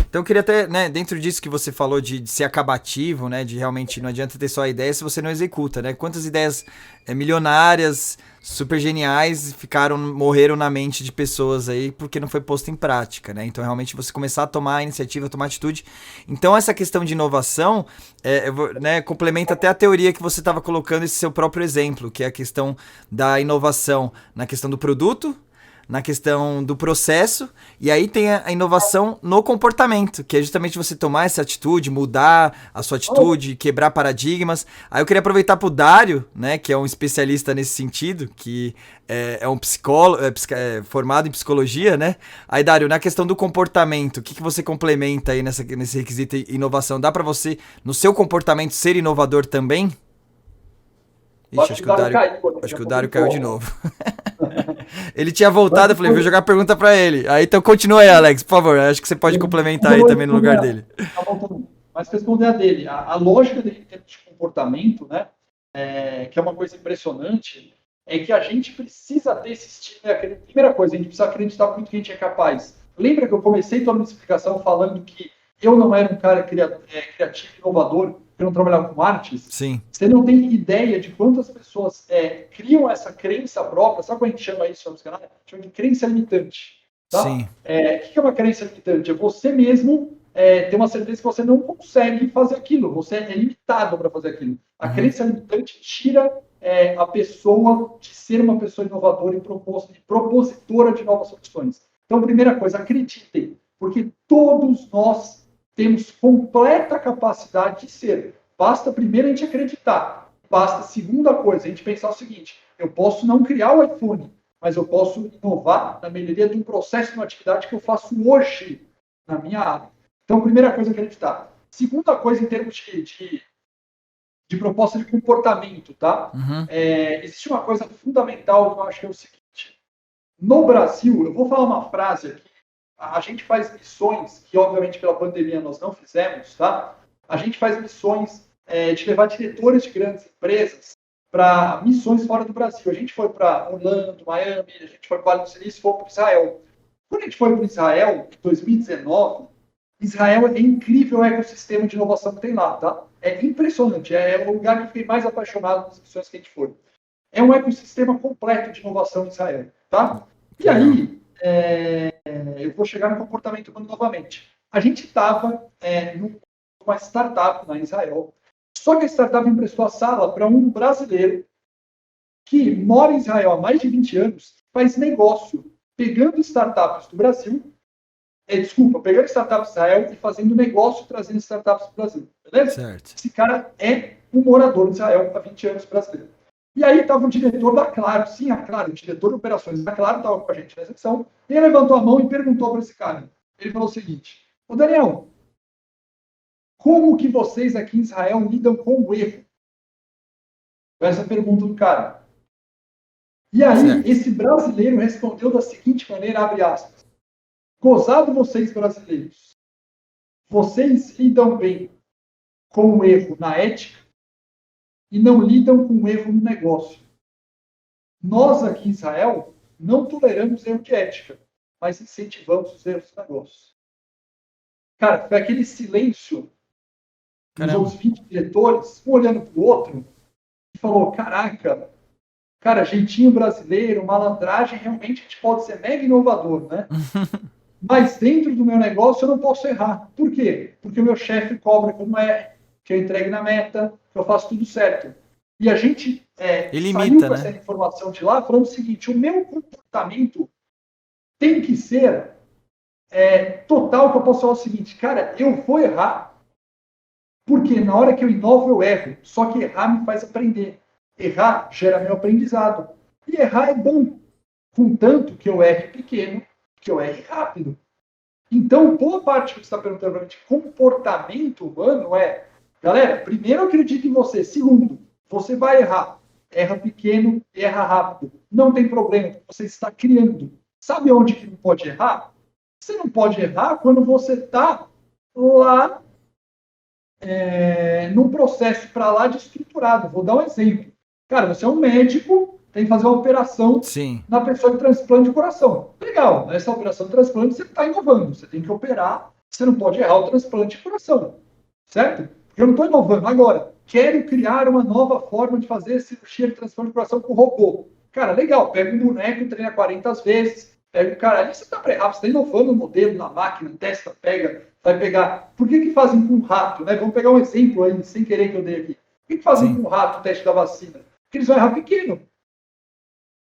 Então eu queria até, né, dentro disso que você falou de ser acabativo, né, de realmente não adianta ter só a ideia se você não executa, né? Quantas ideias milionárias, super geniais, morreram na mente de pessoas aí porque não foi posto em prática, né? Então realmente você começar a tomar a iniciativa, tomar atitude. Então essa questão de inovação, né, complementa até a teoria que você estava colocando esse seu próprio exemplo, que é a questão da inovação na questão do produto, na questão do processo, e aí tem a inovação no comportamento, que é justamente você tomar essa atitude, mudar a sua atitude, quebrar paradigmas. Aí eu queria aproveitar para o Dário, né, que é um especialista nesse sentido, que é um psicólogo, formado em psicologia, né? Aí, Dário, na questão do comportamento, o que você complementa aí nesse requisito de inovação? Dá para você, no seu comportamento, ser inovador também? Ixi, acho que o Dário, caiu de novo. Ele tinha voltado, eu falei, vou jogar a pergunta pra ele. Aí então continua aí, Alex, por favor. Acho que você pode complementar aí também no lugar dele. Mas responder a dele, a lógica dele de comportamento, né, que é uma coisa impressionante, é que a gente precisa ter esse estilo. Primeira coisa, a gente precisa acreditar muito que a gente é capaz. Lembra que eu comecei toda a minha explicação falando que eu não era um cara criativo, inovador, que não trabalhava com artes? Sim. Você não tem ideia de quantas pessoas criam essa crença própria. Sabe como a gente chama isso no canal? Chama de crença limitante. Tá? Sim. O que é uma crença limitante? É você mesmo ter uma certeza que você não consegue fazer aquilo. Você é limitado para fazer aquilo. A crença limitante tira a pessoa de ser uma pessoa inovadora e propositora de novas soluções. Então, primeira coisa, acreditem, porque todos nós temos completa capacidade de ser. Basta primeiro a gente acreditar. Basta, segunda coisa, a gente pensar o seguinte: eu posso não criar o iPhone, mas eu posso inovar na melhoria de um processo, de uma atividade que eu faço hoje na minha área. Então, primeira coisa, acreditar. Segunda coisa, em termos de proposta de comportamento, tá? Existe uma coisa fundamental que eu acho que é o seguinte: no Brasil, eu vou falar uma frase aqui, a gente faz missões, que obviamente pela pandemia nós não fizemos, tá? A gente faz missões de levar diretores de grandes empresas para missões fora do Brasil. A gente foi para Orlando, Miami, a gente foi para o Vale do Silício, foi para Israel. Quando a gente foi para Israel, em 2019, Israel é incrível o ecossistema de inovação que tem lá, tá? É impressionante, é o lugar que eu fiquei mais apaixonado nas missões que a gente foi. É um ecossistema completo de inovação em Israel, tá? E aí, eu vou chegar no comportamento humano novamente. A gente estava numa startup lá em Israel, só que a startup emprestou a sala para um brasileiro que mora em Israel há mais de 20 anos, faz negócio pegando startups do Brasil, pegando startups de Israel e fazendo negócio trazendo startups do Brasil, beleza? Certo. Esse cara é um morador de Israel há 20 anos brasileiro. E aí estava o diretor da Claro, sim, a Claro, o diretor de operações da Claro estava com a gente na recepção, e ele levantou a mão e perguntou para esse cara. Ele falou o seguinte: ô Daniel, como que vocês aqui em Israel lidam com o erro? Essa pergunta do cara. E aí, esse brasileiro respondeu da seguinte maneira, abre aspas: gozado vocês brasileiros, vocês lidam bem com o erro na ética e não lidam com o erro no negócio. Nós aqui em Israel não toleramos erro de ética, mas incentivamos os erros de negócio. Cara, foi aquele silêncio dos outros 20 diretores, um olhando para o outro, e falou: caraca, cara, jeitinho brasileiro, malandragem, realmente a gente pode ser mega inovador, né? Mas dentro do meu negócio eu não posso errar. Por quê? Porque o meu chefe cobra como que eu entregue na meta, que eu faço tudo certo. E a gente saiu com essa informação de lá falando o seguinte: o meu comportamento tem que ser total, que eu posso falar o seguinte: cara, eu vou errar, porque na hora que eu inovo eu erro, só que errar me faz aprender. Errar gera meu aprendizado. E errar é bom, contanto que eu erre pequeno, que eu erre rápido. Então, boa parte que você está perguntando para mim de comportamento humano galera, primeiro acredite em você. Segundo, você vai errar. Erra pequeno, erra rápido. Não tem problema, você está criando. Sabe onde que não pode errar? Você não pode errar quando você está lá num processo para lá de estruturado. Vou dar um exemplo. Cara, você é um médico tem que fazer uma operação Sim. na pessoa de transplante de coração. Legal, nessa operação de transplante você está inovando, você tem que operar, você não pode errar o transplante de coração, certo? Porque eu não estou inovando. Agora, quero criar uma nova forma de fazer cirurgia de transplante de coração com robô. Cara, legal, pega um boneco, treina 40 vezes, pega o cara ali, você está pré-rápido, você está inovando o modelo na máquina, testa, pega, vai pegar. Por que fazem com rato, né? Vamos pegar um exemplo aí, sem querer que eu dei aqui. Por que fazem com rato o teste da vacina? Porque eles vão errar pequeno.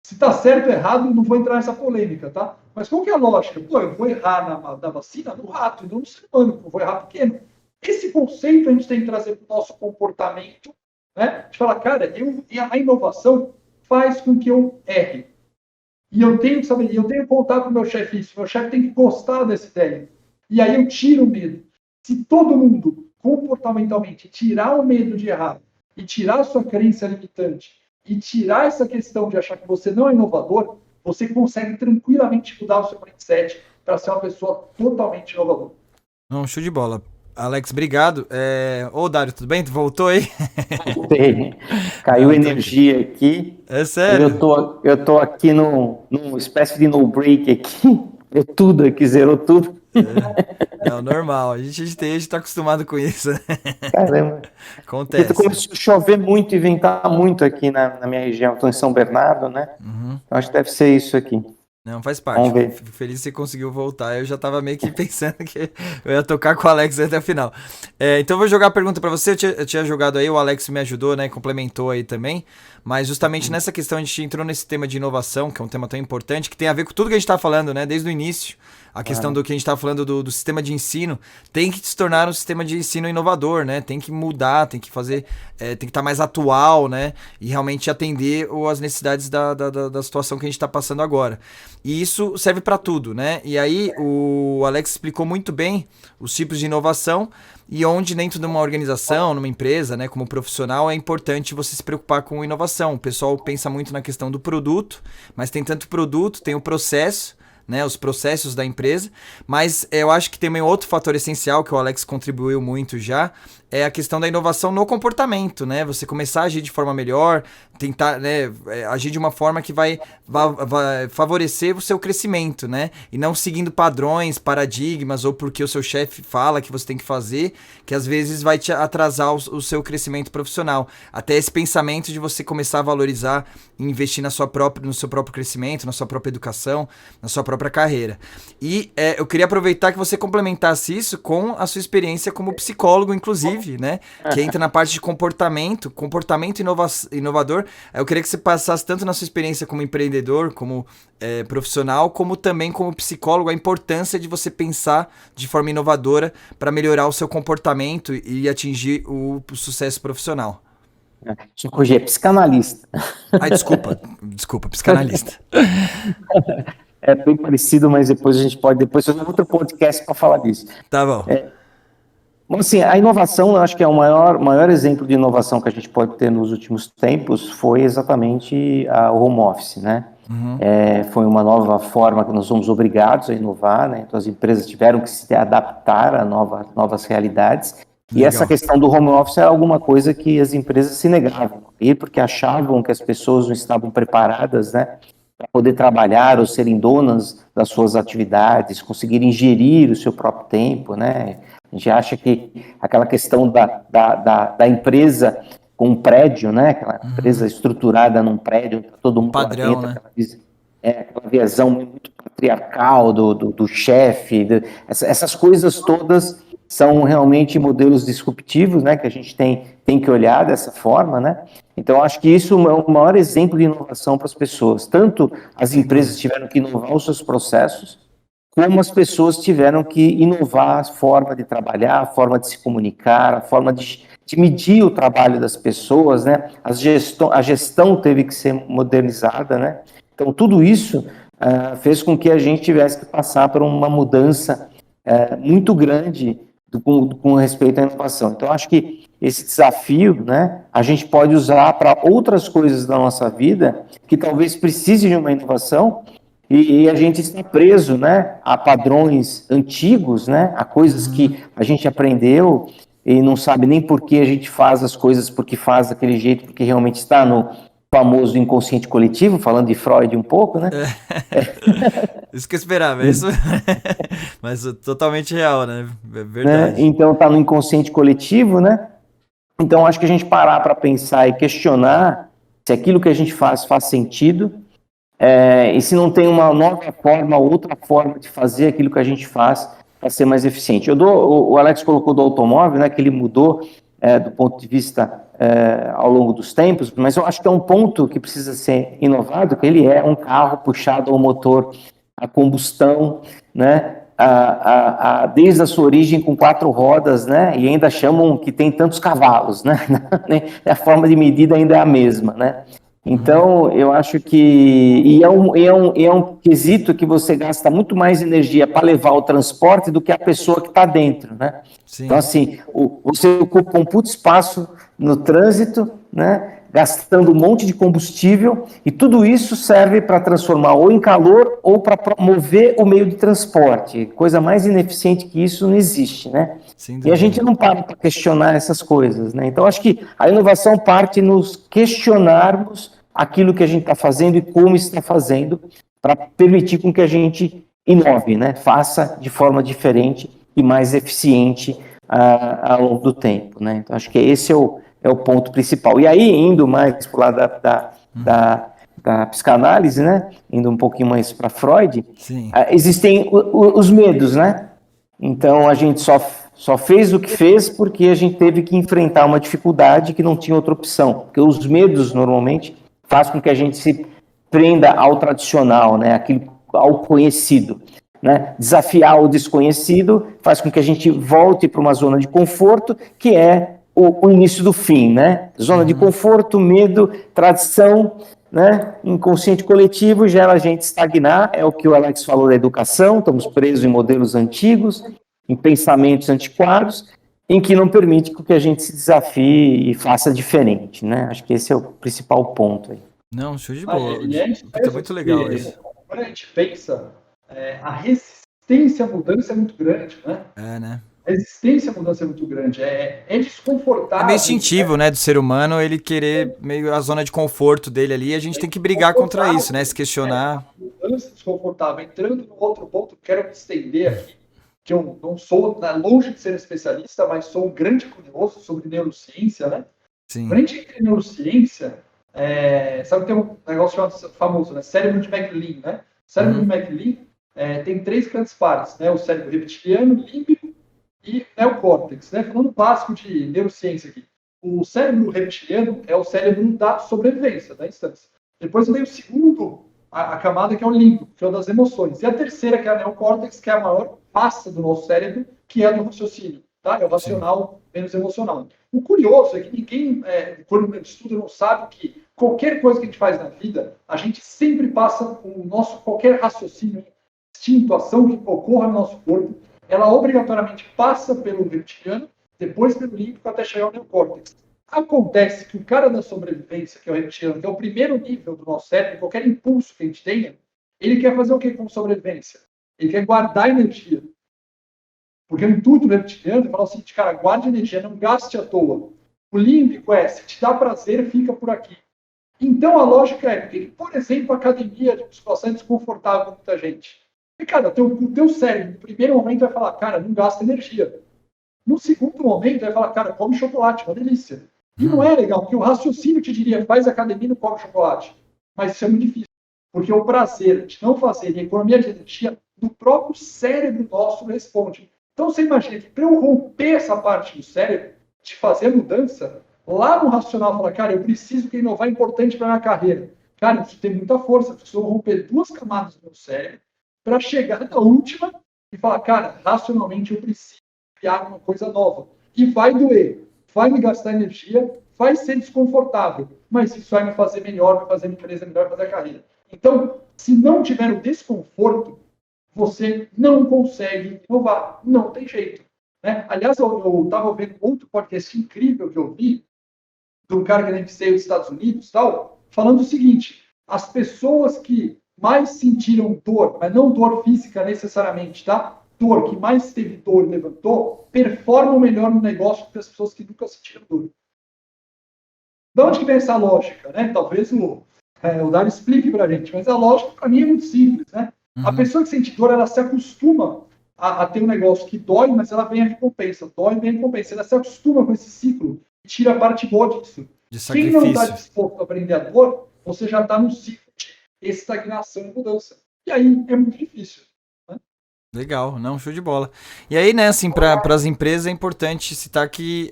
Se está certo ou errado, não vou entrar nessa polêmica, tá? Mas qual que é a lógica? Pô, eu vou errar na vacina no rato, e não no ser humano, eu vou errar pequeno. Esse conceito a gente tem que trazer para o nosso comportamento, né? De falar, cara, a inovação faz com que eu erre. E eu tenho que saber, eu tenho que contar para o meu chefe isso, meu chefe tem que gostar dessa ideia. E aí eu tiro o medo. Se todo mundo, comportamentalmente, tirar o medo de errar, e tirar a sua crença limitante, e tirar essa questão de achar que você não é inovador, você consegue tranquilamente mudar o seu mindset para ser uma pessoa totalmente inovadora. Não, show de bola. Alex, obrigado. Ô, Dário, tudo bem? Tu voltou aí? Voltei. Caiu energia aqui. É sério? Eu tô aqui numa espécie de no break aqui. Deu tudo aqui, zerou tudo. Não, normal. A gente tá acostumado com isso. Caramba. Acontece. Porque começou a chover muito e ventar muito aqui na minha região. Estou em São Bernardo, né? Uhum. Acho que deve ser isso aqui. Não, faz parte. Fico feliz que você conseguiu voltar. Eu já tava meio que pensando que eu ia tocar com o Alex até o final. Então eu vou jogar a pergunta pra você. Eu tinha jogado aí, o Alex me ajudou, né? Complementou aí também. Mas justamente nessa questão, a gente entrou nesse tema de inovação, que é um tema tão importante, que tem a ver com tudo que a gente tá falando, né? Desde o início. A questão do que a gente tá falando do sistema de ensino tem que se tornar um sistema de ensino inovador, né? Tem que mudar, tem que fazer, tem que estar mais atual, né? E realmente atender as necessidades da situação que a gente está passando agora. E isso serve para tudo, né? E aí o Alex explicou muito bem os tipos de inovação e onde dentro de uma organização, numa empresa, né, como profissional, é importante você se preocupar com inovação. O pessoal pensa muito na questão do produto, mas tem tanto produto, tem o processo, né, os processos da empresa, mas eu acho que tem um outro fator essencial que o Alex contribuiu muito já, é a questão da inovação no comportamento, né, você começar a agir de forma melhor, tentar, né, agir de uma forma que vai favorecer o seu crescimento, né, e não seguindo padrões, paradigmas, ou porque o seu chefe fala que você tem que fazer, que às vezes vai te atrasar o seu crescimento profissional. Até esse pensamento de você começar a valorizar e investir no seu próprio crescimento, na sua própria educação, na sua própria carreira. E eu queria aproveitar que você complementasse isso com a sua experiência como psicólogo, inclusive, né? Que entra na parte de comportamento inovador. Eu queria que você passasse tanto na sua experiência como empreendedor, como profissional, como também como psicólogo, a importância de você pensar de forma inovadora para melhorar o seu comportamento e atingir o sucesso profissional. Deixa eu corrigir, é psicanalista. Ai, desculpa, psicanalista. É bem parecido, mas depois a gente pode fazer outro podcast para falar disso. Tá bom. Bom, assim, a inovação, eu acho que é o maior exemplo de inovação que a gente pode ter nos últimos tempos foi exatamente o home office, né? Uhum. Foi uma nova forma que nós somos obrigados a inovar, né? Então as empresas tiveram que se adaptar a novas realidades. E essa questão do home office é alguma coisa que as empresas se negavam a ir, porque achavam que as pessoas não estavam preparadas, né, para poder trabalhar ou serem donas das suas atividades, conseguirem gerir o seu próprio tempo, né? A gente acha que aquela questão da empresa com um prédio, né, aquela empresa estruturada num prédio, todo mundo padrão, lá dentro, né? Aquela visão muito patriarcal do chefe, essas coisas todas são realmente modelos disruptivos, né, que a gente tem que olhar dessa forma, né? Então, acho que isso é o maior exemplo de inovação para as pessoas. Tanto as empresas tiveram que inovar os seus processos, como as pessoas tiveram que inovar a forma de trabalhar, a forma de se comunicar, a forma de medir o trabalho das pessoas, né? A gestão teve que ser modernizada, né? Então, tudo isso fez com que a gente tivesse que passar por uma mudança muito grande com respeito à inovação. Então, acho que esse desafio, né, a gente pode usar para outras coisas da nossa vida que talvez precise de uma inovação e a gente está preso, né, a padrões antigos, né, a coisas que a gente aprendeu e não sabe nem por que a gente faz as coisas porque faz daquele jeito, porque realmente está famoso inconsciente coletivo, falando de Freud um pouco, né? Isso que eu esperava, isso. Mas totalmente real, né? É Né? verdade. Então tá no inconsciente coletivo, né? Então acho que a gente parar para pensar e questionar se aquilo que a gente faz sentido, e se não tem uma nova forma, outra forma de fazer aquilo que a gente faz para ser mais eficiente. O Alex colocou do automóvel, né, que ele mudou do ponto de vista ao longo dos tempos, mas eu acho que é um ponto que precisa ser inovado, que ele é um carro puxado ao motor a combustão, né, desde a sua origem com 4 rodas, né, e ainda chamam que tem tantos cavalos, né, a forma de medida ainda é a mesma, né. Então, eu acho que é um quesito que você gasta muito mais energia para levar o transporte do que a pessoa que está dentro, né? Sim. Então, assim, você ocupa um puto espaço no trânsito, né? Gastando um monte de combustível, e tudo isso serve para transformar ou em calor ou para mover o meio de transporte. Coisa mais ineficiente que isso não existe, né? E a gente não para questionar essas coisas, né? Então, acho que a inovação parte nos questionarmos aquilo que a gente está fazendo e como está fazendo, para permitir com que a gente inove, né? Faça de forma diferente e mais eficiente ao longo do tempo, né? Então, acho que esse é o ponto principal. E aí, indo mais para o lado da psicanálise, né? Indo um pouquinho mais para Freud, existem os medos, né? Então, a gente só fez o que fez porque a gente teve que enfrentar uma dificuldade que não tinha outra opção. Porque os medos, normalmente, fazem com que a gente se prenda ao tradicional, né? Ao conhecido. Né? Desafiar o desconhecido faz com que a gente volte para uma zona de conforto, que é o início do fim, né? Zona de conforto, medo, tradição, né? Inconsciente coletivo gera a gente estagnar, é o que o Alex falou da educação, estamos presos em modelos antigos, em pensamentos antiquados, em que não permite que a gente se desafie e faça diferente, né? Acho que esse é o principal ponto aí. Não, show de bola. É muito legal isso. Quando a gente pensa, a resistência à mudança é muito grande, né? Né? A resistência à mudança é muito grande, é desconfortável. É meio instintivo, né, do ser humano, ele querer meio a zona de conforto dele ali, e a gente tem que brigar contra isso, né, se questionar. Mudança desconfortável. Entrando no outro ponto, quero me estender aqui, que eu não sou longe de ser especialista, mas sou um grande curioso sobre neurociência, né? Sim. Quando a gente entra em neurociência, sabe que tem um negócio chamado famoso, né? Cérebro de MacLean, né? O cérebro de MacLean tem 3 grandes partes, né? O cérebro reptiliano, límbico e neocórtex, né? Falando básico de neurociência aqui. O cérebro reptiliano é o cérebro da sobrevivência, da instância. Depois vem o segundo, a camada, que é o límbico, que é o das emoções. E a terceira, que é a neocórtex, que é a maior massa do nosso cérebro, que é a do raciocínio, tá? É o racional menos emocional. O curioso é que ninguém, quando estuda, não sabe que qualquer coisa que a gente faz na vida, a gente sempre passa o nosso qualquer raciocínio, instinto, ação que ocorra no nosso corpo, ela obrigatoriamente passa pelo reptiliano, depois pelo límbico, até chegar ao neocórtex. Acontece que o cara da sobrevivência, que é o reptiliano, que é o primeiro nível do nosso cérebro, qualquer impulso que a gente tenha, ele quer fazer o que com sobrevivência? Ele quer guardar energia. Porque o intuito do reptiliano é falar o seguinte, cara, guarde energia, não gaste à toa. O límbico se te dá prazer, fica por aqui. Então a lógica é, porque, por exemplo, a academia de musculação é desconfortável para muita gente. E, cara, o teu cérebro, no primeiro momento, vai falar, cara, não gasta energia. No segundo momento, vai falar, cara, come chocolate, uma delícia. E não é legal, porque o raciocínio te diria, faz academia e não come chocolate. Mas isso é muito difícil. Porque o prazer de não fazer e a economia de energia do próprio cérebro nosso responde. Então você imagina que para eu romper essa parte do cérebro, de fazer mudança, lá no racional, falar, cara, eu preciso que inovar é importante para a minha carreira. Cara, eu preciso ter muita força, preciso romper 2 camadas do meu cérebro para chegar na última e falar, cara, racionalmente eu preciso criar uma coisa nova. E vai doer, vai me gastar energia, vai ser desconfortável, mas isso vai me fazer melhor, vai fazer minha empresa melhor, vai fazer a carreira. Então, se não tiver o desconforto, você não consegue inovar. Não tem jeito. Né? Aliás, eu estava vendo outro podcast incrível que eu vi, de um cara que nem veio dos Estados Unidos, tal, falando o seguinte, as pessoas que mais sentiram dor, mas não dor física necessariamente, tá? Dor, que mais teve dor e levantou, performam melhor no negócio do que as pessoas que nunca sentiram dor. De onde que vem essa lógica, né? Talvez o Dário explique para a gente, mas a lógica para mim é muito simples, né? A pessoa que sente dor, ela se acostuma a ter um negócio que dói, mas ela vem a recompensa, dói e vem a recompensa. Ela se acostuma com esse ciclo e tira a parte boa disso. De Quem não está sacrifício. disposto a aprender a dor, você já está num ciclo de estagnação e mudança. E aí é muito difícil. Legal, não, show de bola. E aí, né, assim, para as empresas é importante citar que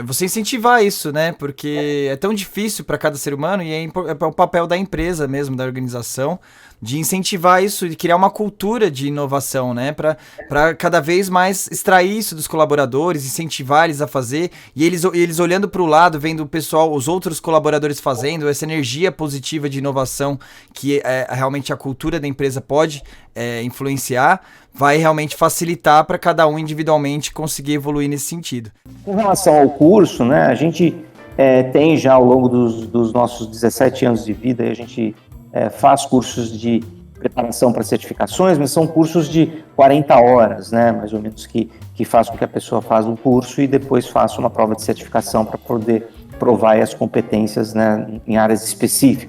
você incentivar isso, né? Porque é tão difícil para cada ser humano e é o papel da empresa mesmo, da organização, de incentivar isso, de criar uma cultura de inovação, né? Para cada vez mais extrair isso dos colaboradores, incentivar eles a fazer e eles olhando para o lado, vendo o pessoal, os outros colaboradores fazendo, essa energia positiva de inovação que realmente a cultura da empresa pode influenciar, vai realmente facilitar para cada um individualmente conseguir evoluir nesse sentido. Com relação ao curso, né, a gente tem já ao longo dos nossos 17 anos de vida, a gente faz cursos de preparação para certificações, mas são cursos de 40 horas, né, mais ou menos, que faz com que a pessoa faça um curso e depois faça uma prova de certificação para poder provar as competências, né, em áreas específicas.